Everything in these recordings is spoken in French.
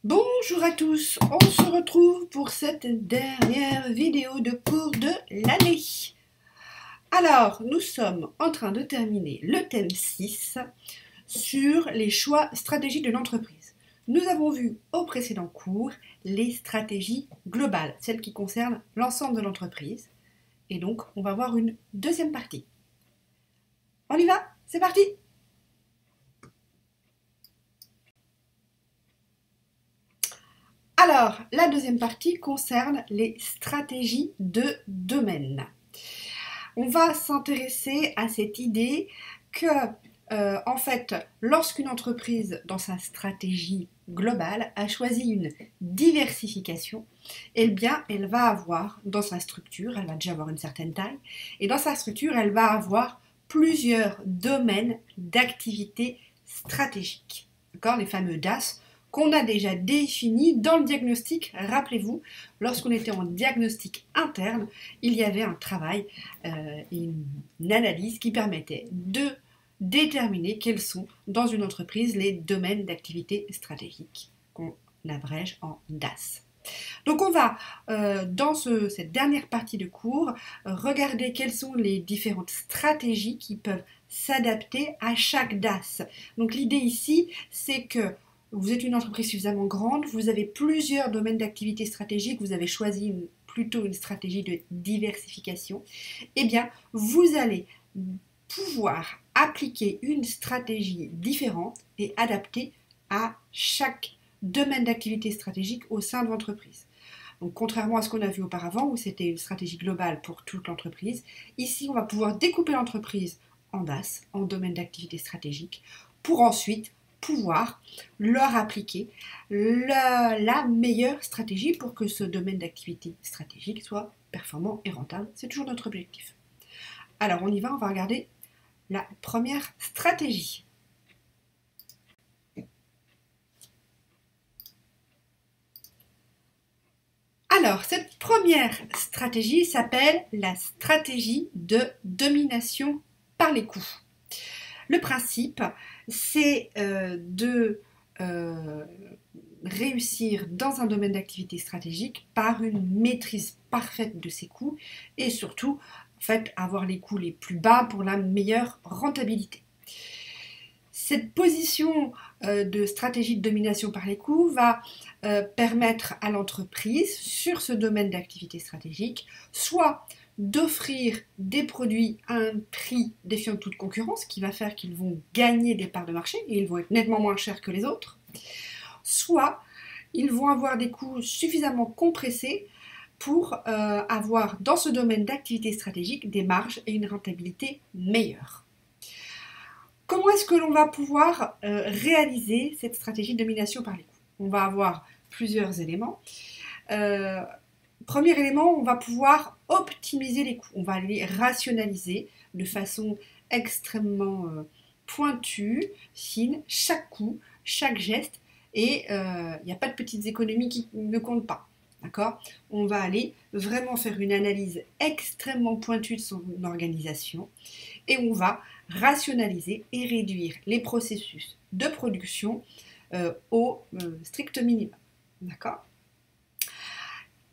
Bonjour à tous, on se retrouve pour cette dernière vidéo de cours de l'année. Alors, nous sommes en train de terminer le thème 6 sur les choix stratégiques de l'entreprise. Nous avons vu au précédent cours les stratégies globales, celles qui concernent l'ensemble de l'entreprise. Et donc, on va voir une deuxième partie. On y va? C'est parti! Alors, la deuxième partie concerne les stratégies de domaine. On va s'intéresser à cette idée que, en fait, lorsqu'une entreprise, dans sa stratégie globale, a choisi une diversification, eh bien, elle va avoir dans sa structure, elle va déjà avoir une certaine taille, et dans sa structure, elle va avoir plusieurs domaines d'activité stratégique. D'accord? Les fameux DAS qu'on a déjà définis dans le diagnostic. Rappelez-vous, lorsqu'on était en diagnostic interne, il y avait un travail et une analyse qui permettait de déterminer quels sont dans une entreprise les domaines d'activité stratégique qu'on abrège en DAS. Donc on va, dans cette dernière partie de cours, regarder quelles sont les différentes stratégies qui peuvent s'adapter à chaque DAS. Donc l'idée ici, c'est que vous êtes une entreprise suffisamment grande, vous avez plusieurs domaines d'activité stratégique, vous avez choisi plutôt une stratégie de diversification, eh bien vous allez pouvoir appliquer une stratégie différente et adaptée à chaque domaine d'activité stratégique au sein de l'entreprise. Donc contrairement à ce qu'on a vu auparavant où c'était une stratégie globale pour toute l'entreprise, ici on va pouvoir découper l'entreprise en DAS, en domaine d'activité stratégique, pour ensuite pouvoir leur appliquer la meilleure stratégie pour que ce domaine d'activité stratégique soit performant et rentable. C'est toujours notre objectif. Alors on y va, on va regarder la première stratégie. Alors, cette première stratégie s'appelle la stratégie de domination par les coûts. Le principe, c'est de réussir dans un domaine d'activité stratégique par une maîtrise parfaite de ses coûts et surtout, en fait, avoir les coûts les plus bas pour la meilleure rentabilité. Cette position de stratégie de domination par les coûts va permettre à l'entreprise, sur ce domaine d'activité stratégique, soit d'offrir des produits à un prix défiant toute concurrence, qui va faire qu'ils vont gagner des parts de marché et ils vont être nettement moins chers que les autres, soit ils vont avoir des coûts suffisamment compressés pour avoir dans ce domaine d'activité stratégique des marges et une rentabilité meilleure. Comment est-ce que l'on va pouvoir réaliser cette stratégie de domination par les coûts? On va avoir plusieurs éléments. Premier élément, on va pouvoir optimiser les coûts. On va les rationaliser de façon extrêmement pointue, fine, chaque coût, chaque geste, et il n'y a pas de petites économies qui ne comptent pas. D'accord? On va aller vraiment faire une analyse extrêmement pointue de son organisation et on va rationaliser et réduire les processus de production au strict minimum. D'accord?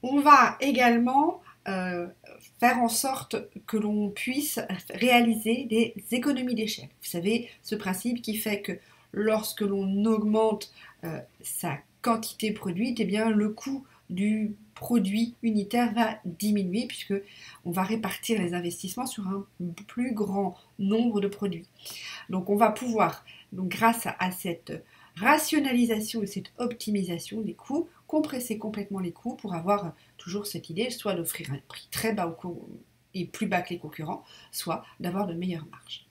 On va également faire en sorte que l'on puisse réaliser des économies d'échelle. Vous savez, ce principe qui fait que lorsque l'on augmente sa quantité produite, eh bien, le coût du produit unitaire va diminuer puisque on va répartir les investissements sur un plus grand nombre de produits. Donc on va pouvoir, donc, grâce à cette rationalisation et cette optimisation des coûts, compresser complètement les coûts pour avoir toujours cette idée, soit d'offrir un prix très bas et plus bas que les concurrents, soit d'avoir de meilleures marges.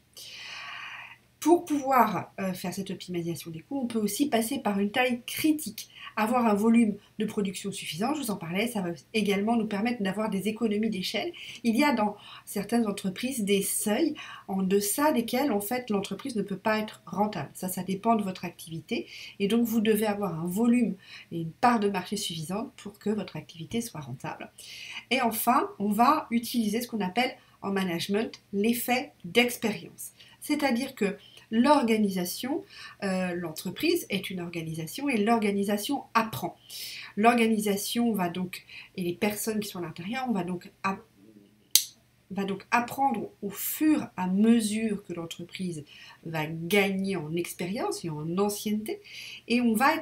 Pour pouvoir faire cette optimisation des coûts, on peut aussi passer par une taille critique, avoir un volume de production suffisant, je vous en parlais, ça va également nous permettre d'avoir des économies d'échelle. Il y a dans certaines entreprises des seuils en deçà desquels en fait l'entreprise ne peut pas être rentable. Ça dépend de votre activité et donc vous devez avoir un volume et une part de marché suffisante pour que votre activité soit rentable. Et enfin, on va utiliser ce qu'on appelle en management l'effet d'expérience. C'est-à-dire que l'organisation, l'entreprise est une organisation et l'organisation apprend. L'organisation va donc, et les personnes qui sont à l'intérieur, on va donc apprendre au fur et à mesure que l'entreprise va gagner en expérience et en ancienneté, et on va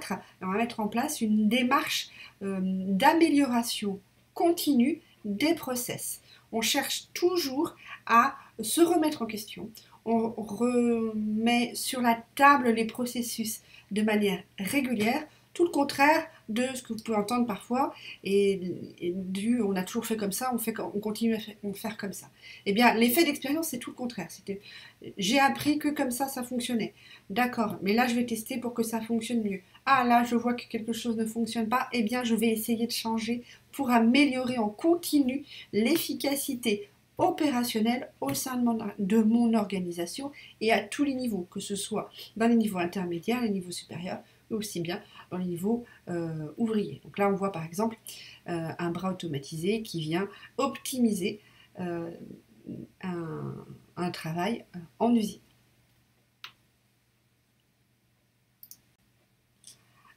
mettre en place une démarche d'amélioration continue des process. On cherche toujours à se remettre en question, on remet sur la table les processus de manière régulière, tout le contraire de ce que vous pouvez entendre parfois, on a toujours fait comme ça, on continue à faire comme ça. Eh bien, l'effet d'expérience, c'est tout le contraire. J'ai appris que comme ça fonctionnait. D'accord, mais là, je vais tester pour que ça fonctionne mieux. Ah, là, je vois que quelque chose ne fonctionne pas, eh bien, je vais essayer de changer pour améliorer en continu l'efficacité opérationnelle au sein de mon organisation et à tous les niveaux, que ce soit dans les niveaux intermédiaires, les niveaux supérieurs, mais aussi bien dans les niveaux ouvriers. Donc là, on voit par exemple un bras automatisé qui vient optimiser un travail en usine.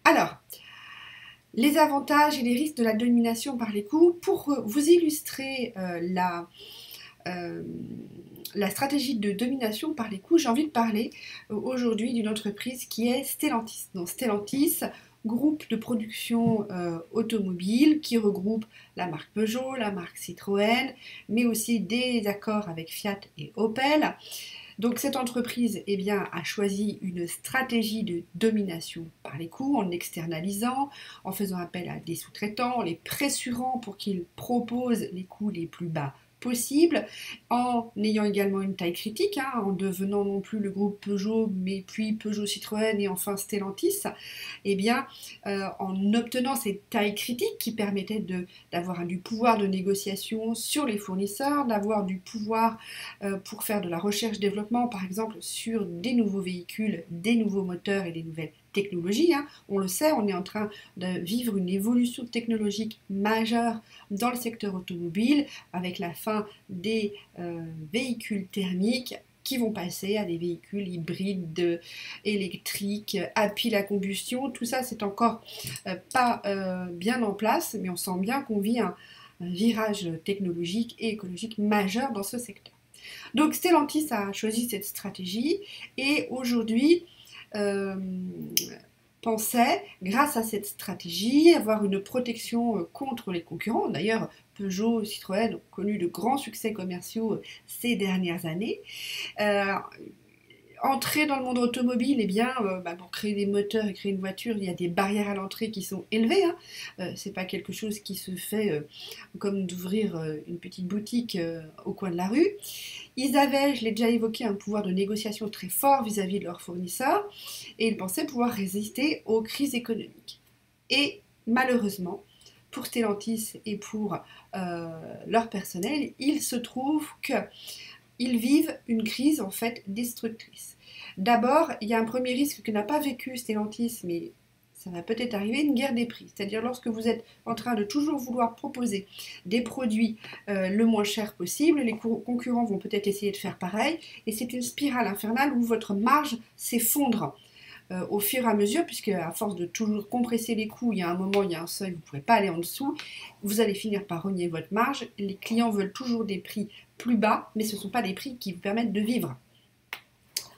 Alors, les avantages et les risques de la domination par les coûts. Pour vous illustrer la stratégie de domination par les coûts, j'ai envie de parler aujourd'hui d'une entreprise qui est Stellantis. Donc Stellantis, groupe de production automobile qui regroupe la marque Peugeot, la marque Citroën, mais aussi des accords avec Fiat et Opel. Donc cette entreprise a choisi une stratégie de domination par les coûts en externalisant, en faisant appel à des sous-traitants, en les pressurant pour qu'ils proposent les coûts les plus bas possible, en ayant également une taille critique, en devenant non plus le groupe Peugeot, mais puis Peugeot Citroën et enfin Stellantis, en obtenant cette taille critique qui permettait d'avoir du pouvoir de négociation sur les fournisseurs, d'avoir du pouvoir pour faire de la recherche-développement, par exemple, sur des nouveaux véhicules, des nouveaux moteurs et des nouvelles technologies. On le sait, on est en train de vivre une évolution technologique majeure dans le secteur automobile avec la fin des véhicules thermiques qui vont passer à des véhicules hybrides, électriques, à pile à combustion. Tout ça, c'est encore pas bien en place, mais on sent bien qu'on vit un virage technologique et écologique majeur dans ce secteur. Donc Stellantis a choisi cette stratégie et aujourd'hui pensait, grâce à cette stratégie, avoir une protection contre les concurrents. D'ailleurs, Peugeot et Citroën ont connu de grands succès commerciaux ces dernières années. Entrer dans le monde automobile, pour créer des moteurs et créer une voiture, il y a des barrières à l'entrée qui sont élevées. C'est pas quelque chose qui se fait comme d'ouvrir une petite boutique au coin de la rue. Ils avaient, je l'ai déjà évoqué, un pouvoir de négociation très fort vis-à-vis de leurs fournisseurs et ils pensaient pouvoir résister aux crises économiques. Et malheureusement, pour Stellantis et pour leur personnel, il se trouve qu'ils vivent une crise en fait destructrice. D'abord, il y a un premier risque que n'a pas vécu Stellantis, mais ça va peut-être arriver, une guerre des prix. C'est-à-dire lorsque vous êtes en train de toujours vouloir proposer des produits le moins cher possible, les concurrents vont peut-être essayer de faire pareil, et c'est une spirale infernale où votre marge s'effondre au fur et à mesure, puisque à force de toujours compresser les coûts, il y a un moment, il y a un seuil, vous ne pouvez pas aller en dessous, vous allez finir par rogner votre marge. Les clients veulent toujours des prix plus bas, mais ce ne sont pas des prix qui vous permettent de vivre.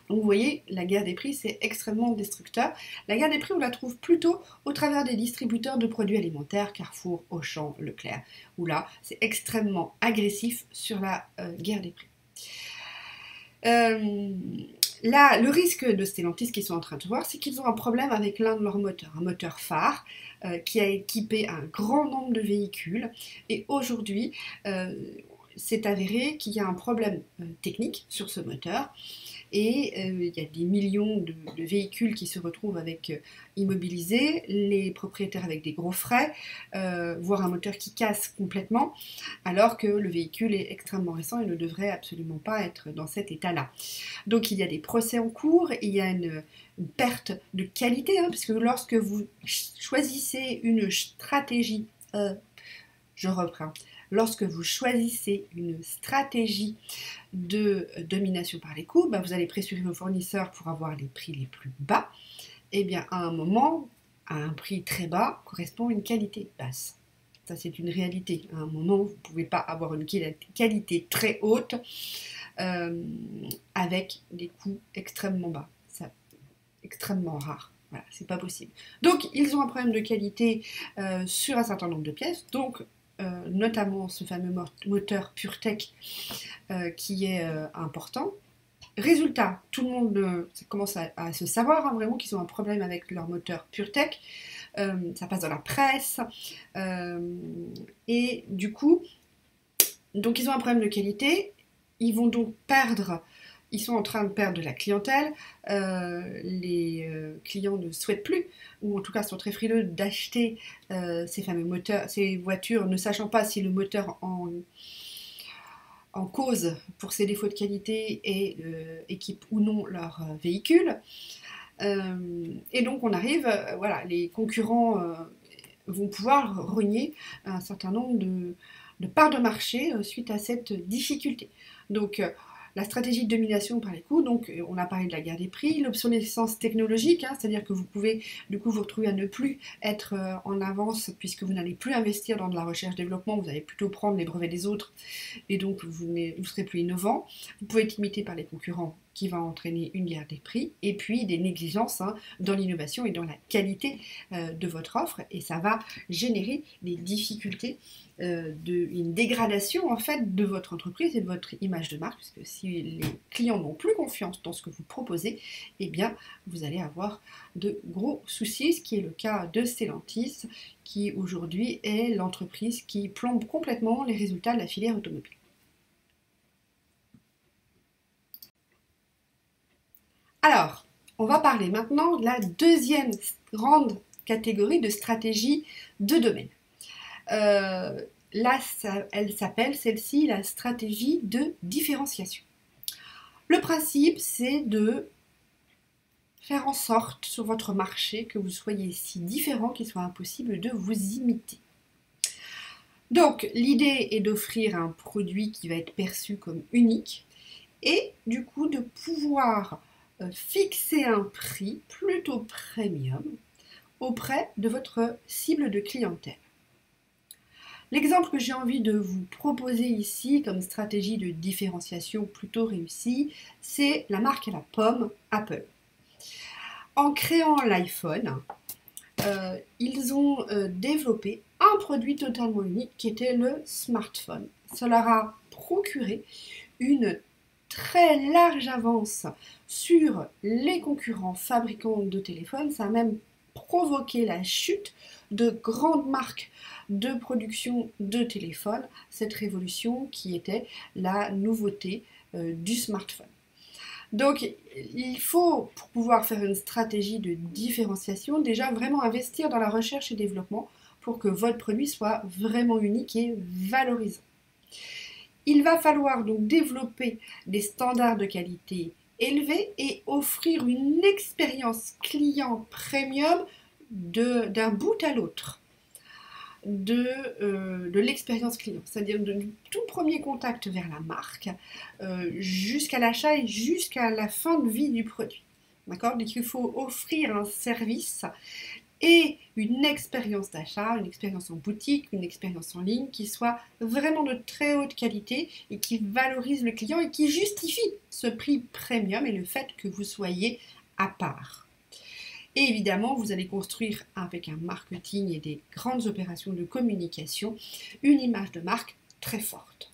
Donc vous voyez, la guerre des prix, c'est extrêmement destructeur. La guerre des prix, on la trouve plutôt au travers des distributeurs de produits alimentaires, Carrefour, Auchan, Leclerc, où là, c'est extrêmement agressif sur la guerre des prix. Là, le risque de Stellantis qu'ils sont en train de voir, c'est qu'ils ont un problème avec l'un de leurs moteurs, un moteur phare qui a équipé un grand nombre de véhicules. Et aujourd'hui, c'est avéré qu'il y a un problème technique sur ce moteur. Et il y a des millions de véhicules qui se retrouvent immobilisés, les propriétaires avec des gros frais, voire un moteur qui casse complètement, alors que le véhicule est extrêmement récent et ne devrait absolument pas être dans cet état-là. Donc il y a des procès en cours, il y a une perte de qualité, puisque lorsque vous choisissez une stratégie, je reprends, lorsque vous choisissez une stratégie de domination par les coûts, vous allez pressurer vos fournisseurs pour avoir les prix les plus bas. Et bien à un moment, à un prix très bas, correspond une qualité basse. Ça, c'est une réalité. À un moment, vous ne pouvez pas avoir une qualité très haute avec des coûts extrêmement bas. C'est extrêmement rare. Voilà, c'est pas possible. Donc, ils ont un problème de qualité sur un certain nombre de pièces. Donc, notamment ce fameux moteur PureTech qui est important. Résultat, tout le monde commence à se savoir vraiment qu'ils ont un problème avec leur moteur PureTech. Ça passe dans la presse. Et du coup, donc ils ont un problème de qualité. Ils vont donc perdre. Ils sont en train de perdre de la clientèle. Les clients ne souhaitent plus, ou en tout cas sont très frileux d'acheter ces fameux moteurs, ces voitures, ne sachant pas si le moteur en cause pour ces défauts de qualité et équipe ou non leur véhicule. Et donc on arrive, voilà, les concurrents vont pouvoir renier un certain nombre de parts de marché suite à cette difficulté. Donc la stratégie de domination par les coûts, donc on a parlé de la guerre des prix, l'obsolescence technologique, c'est-à-dire que vous pouvez du coup vous retrouver à ne plus être en avance puisque vous n'allez plus investir dans de la recherche-développement, vous allez plutôt prendre les brevets des autres et donc vous serez plus innovant. Vous pouvez être limité par les concurrents qui va entraîner une guerre des prix et puis des négligences dans l'innovation et dans la qualité de votre offre et ça va générer des difficultés, une dégradation en fait de votre entreprise et de votre image de marque puisque si les clients n'ont plus confiance dans ce que vous proposez, eh bien vous allez avoir de gros soucis, ce qui est le cas de Stellantis qui aujourd'hui est l'entreprise qui plombe complètement les résultats de la filière automobile. Alors, on va parler maintenant de la deuxième grande catégorie de stratégie de domaine. Là, elle s'appelle celle-ci la stratégie de différenciation. Le principe, c'est de faire en sorte sur votre marché que vous soyez si différent qu'il soit impossible de vous imiter. Donc, l'idée est d'offrir un produit qui va être perçu comme unique et du coup de pouvoir fixer un prix plutôt premium auprès de votre cible de clientèle. L'exemple que j'ai envie de vous proposer ici comme stratégie de différenciation plutôt réussie, c'est la marque à la pomme Apple. En créant l'iPhone, ils ont développé un produit totalement unique qui était le smartphone. Ça leur a procuré une très large avance sur les concurrents fabricants de téléphones. Ça a même provoqué la chute de grandes marques de production de téléphones, cette révolution qui était la nouveauté du smartphone. Donc, il faut, pour pouvoir faire une stratégie de différenciation, déjà vraiment investir dans la recherche et développement pour que votre produit soit vraiment unique et valorisant. Il va falloir donc développer des standards de qualité élevés et offrir une expérience client premium d'un bout à l'autre de l'expérience client, c'est-à-dire du tout premier contact vers la marque jusqu'à l'achat et jusqu'à la fin de vie du produit. D'accord ? Donc il faut offrir un service et une expérience d'achat, une expérience en boutique, une expérience en ligne qui soit vraiment de très haute qualité et qui valorise le client et qui justifie ce prix premium et le fait que vous soyez à part. Et évidemment, vous allez construire avec un marketing et des grandes opérations de communication une image de marque très forte.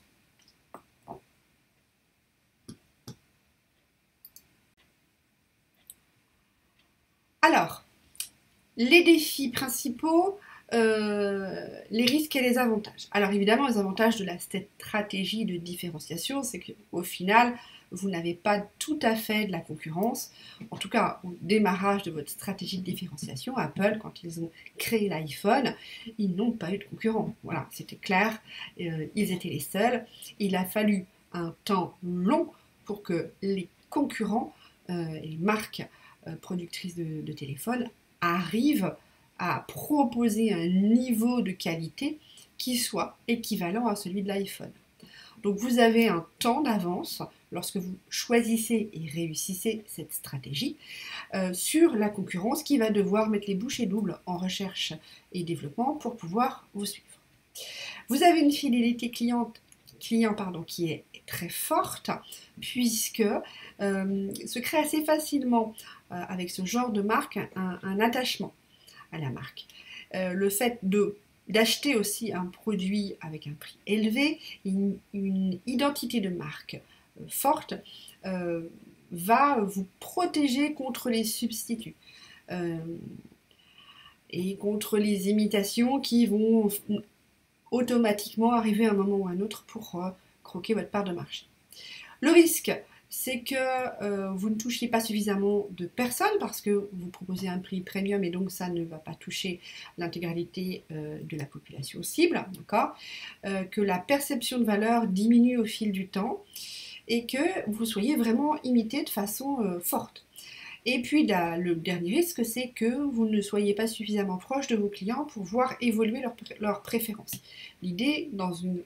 Alors, les défis principaux, les risques et les avantages. Alors évidemment, les avantages de la stratégie de différenciation, c'est qu'au final, vous n'avez pas tout à fait de la concurrence. En tout cas, au démarrage de votre stratégie de différenciation, Apple, quand ils ont créé l'iPhone, ils n'ont pas eu de concurrent. Voilà, c'était clair, ils étaient les seuls. Il a fallu un temps long pour que les concurrents, les marques productrices de téléphones, arrivent à proposer un niveau de qualité qui soit équivalent à celui de l'iPhone. Donc vous avez un temps d'avance lorsque vous choisissez et réussissez cette stratégie sur la concurrence qui va devoir mettre les bouchées doubles en recherche et développement pour pouvoir vous suivre. Vous avez une fidélité client qui est très forte puisque se crée assez facilement avec ce genre de marque un attachement à la marque. Le fait d'acheter aussi un produit avec un prix élevé, une identité de marque forte, va vous protéger contre les substituts et contre les imitations qui vont automatiquement arriver à un moment ou à un autre pour croquer votre part de marché. Le risque, c'est que vous ne touchiez pas suffisamment de personnes parce que vous proposez un prix premium et donc ça ne va pas toucher l'intégralité de la population cible, d'accord, que la perception de valeur diminue au fil du temps et que vous soyez vraiment imité de façon forte. Et puis le dernier risque, c'est que vous ne soyez pas suffisamment proche de vos clients pour voir évoluer leurs préférences. L'idée dans une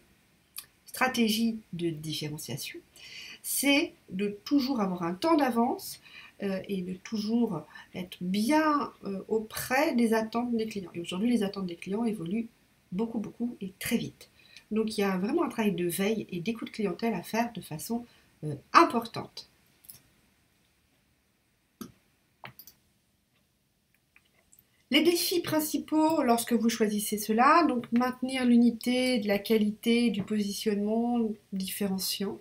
stratégie de différenciation, c'est de toujours avoir un temps d'avance et de toujours être bien auprès des attentes des clients. Et aujourd'hui, les attentes des clients évoluent beaucoup et très vite. Donc il y a vraiment un travail de veille et d'écoute clientèle à faire de façon importante. Les défis principaux lorsque vous choisissez cela, donc maintenir l'unité de la qualité, du positionnement différenciant,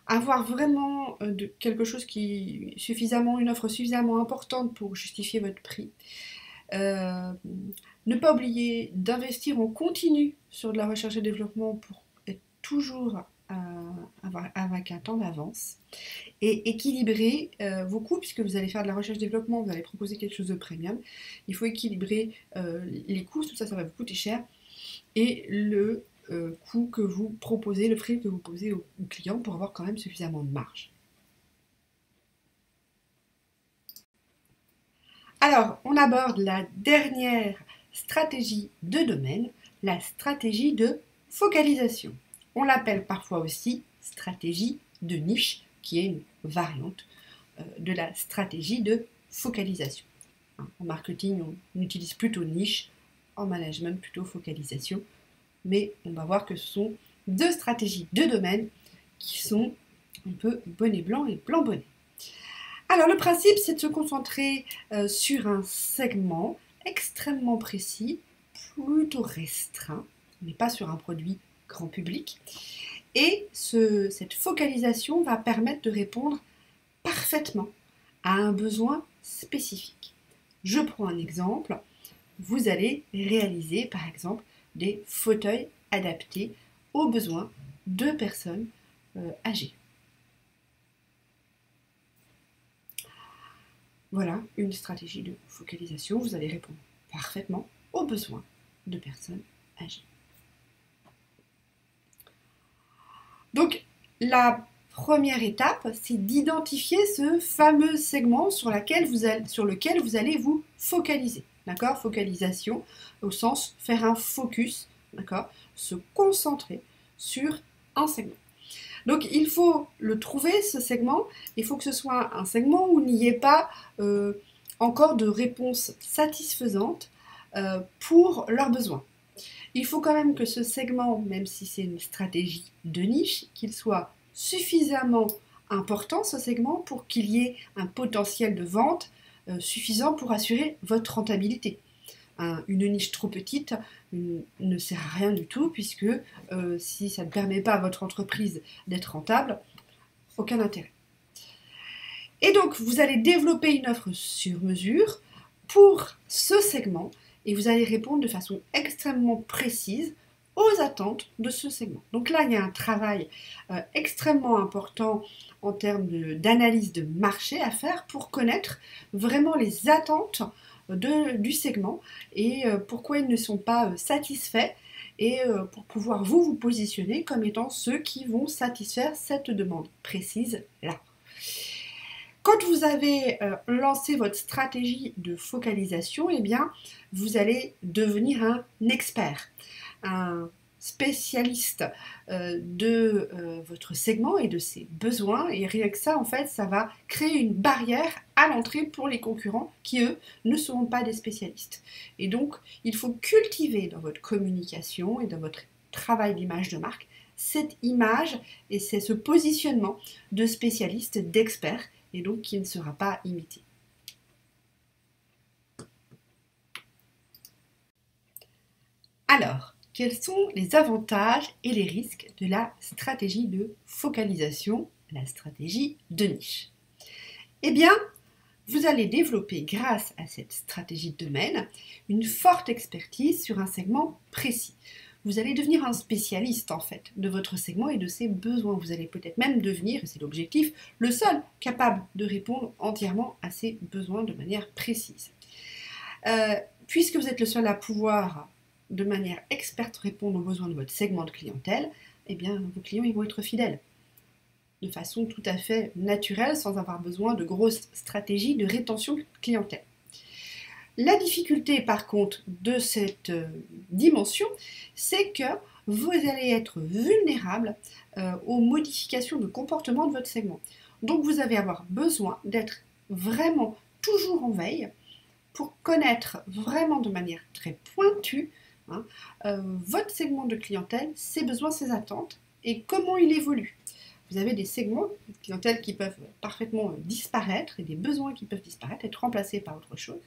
avoir vraiment quelque chose une offre suffisamment importante pour justifier votre prix, ne pas oublier d'investir en continu sur de la recherche et développement pour être toujours avec un temps d'avance et équilibrer vos coûts puisque vous allez faire de la recherche et développement, vous allez proposer quelque chose de premium. Il faut équilibrer les coûts, tout ça, ça va vous coûter cher et le coût que vous proposez, le prix que vous proposez au client pour avoir quand même suffisamment de marge. Alors, on aborde la dernière stratégie de domaine, la stratégie de focalisation. On l'appelle parfois aussi stratégie de niche, qui est une variante de la stratégie de focalisation. En marketing, on utilise plutôt niche, en management plutôt focalisation, mais on va voir que ce sont deux stratégies de domaine qui sont un peu bonnet blanc et blanc bonnet. Alors le principe, c'est de se concentrer sur un segment extrêmement précis, plutôt restreint, on n'est pas sur un produit grand public, et cette focalisation va permettre de répondre parfaitement à un besoin spécifique. Je prends un exemple, vous allez réaliser par exemple des fauteuils adaptés aux besoins de personnes âgées. Voilà une stratégie de focalisation. Vous allez répondre parfaitement aux besoins de personnes âgées. Donc, la première étape, c'est d'identifier ce fameux segment sur lequel vous allez vous focaliser. D'accord ? Focalisation au sens faire un focus, d'accord ? Se concentrer sur un segment. Donc il faut le trouver, ce segment, il faut que ce soit un segment où il n'y ait pas encore de réponse satisfaisante pour leurs besoins. Il faut quand même que ce segment, même si c'est une stratégie de niche, qu'il soit suffisamment important, ce segment, pour qu'il y ait un potentiel de vente suffisant pour assurer votre rentabilité. Une niche trop petite ne sert à rien du tout puisque si ça ne permet pas à votre entreprise d'être rentable, aucun intérêt. Et donc vous allez développer une offre sur mesure pour ce segment et vous allez répondre de façon extrêmement précise aux attentes de ce segment. Donc là, il y a un travail extrêmement important en termes d'analyse de marché à faire pour connaître vraiment les attentes du segment et pourquoi ils ne sont pas satisfaits et pour pouvoir vous positionner comme étant ceux qui vont satisfaire cette demande précise là. Quand vous avez lancé votre stratégie de focalisation, eh bien, vous allez devenir un expert. un spécialiste de votre segment et de ses besoins, et rien que ça, en fait, ça va créer une barrière à l'entrée pour les concurrents qui, eux, ne seront pas des spécialistes. Et donc, il faut cultiver dans votre communication et dans votre travail d'image de marque cette image et c'est ce positionnement de spécialiste, d'expert, et donc qui ne sera pas imité. Alors, quels sont les avantages et les risques de la stratégie de focalisation, la stratégie de niche? Eh bien, vous allez développer, grâce à cette stratégie de domaine, une forte expertise sur un segment précis. Vous allez devenir un spécialiste, en fait, de votre segment et de ses besoins. Vous allez peut-être même devenir, et c'est l'objectif, le seul capable de répondre entièrement à ses besoins de manière précise. Puisque vous êtes le seul à pouvoir, de manière experte, répondre aux besoins de votre segment de clientèle, eh bien, vos clients ils vont être fidèles de façon tout à fait naturelle, sans avoir besoin de grosses stratégies de rétention de clientèle. La difficulté, par contre, de cette dimension, c'est que vous allez être vulnérable aux modifications de comportement de votre segment. Donc, vous allez avoir besoin d'être vraiment toujours en veille pour connaître vraiment de manière très pointue votre segment de clientèle, ses besoins, ses attentes et comment il évolue. Vous avez des segments de clientèle qui peuvent parfaitement disparaître et des besoins qui peuvent disparaître, être remplacés par autre chose.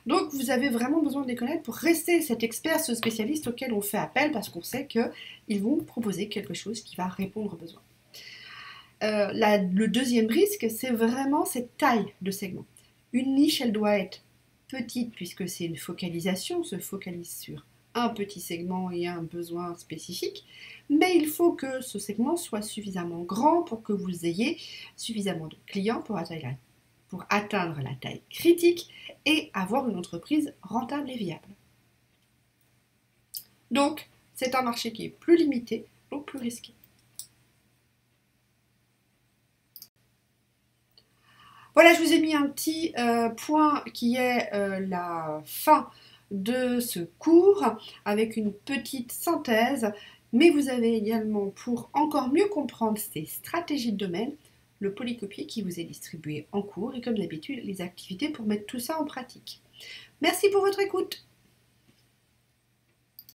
Donc vous avez vraiment besoin de les connaître pour rester cet expert, ce spécialiste auquel on fait appel parce qu'on sait qu'ils vont proposer quelque chose qui va répondre aux besoins. Le deuxième risque, c'est vraiment cette taille de segment. Une niche, elle doit être petite puisque c'est une focalisation, on se focalise sur un petit segment et un besoin spécifique, mais il faut que ce segment soit suffisamment grand pour que vous ayez suffisamment de clients pour atteindre la taille critique et avoir une entreprise rentable et viable. Donc, c'est un marché qui est plus limité, donc plus risqué. Voilà, je vous ai mis un petit point qui est la fin de ce cours avec une petite synthèse, mais vous avez également, pour encore mieux comprendre ces stratégies de domaine, le polycopier qui vous est distribué en cours et comme d'habitude les activités pour mettre tout ça en pratique. Merci pour votre écoute.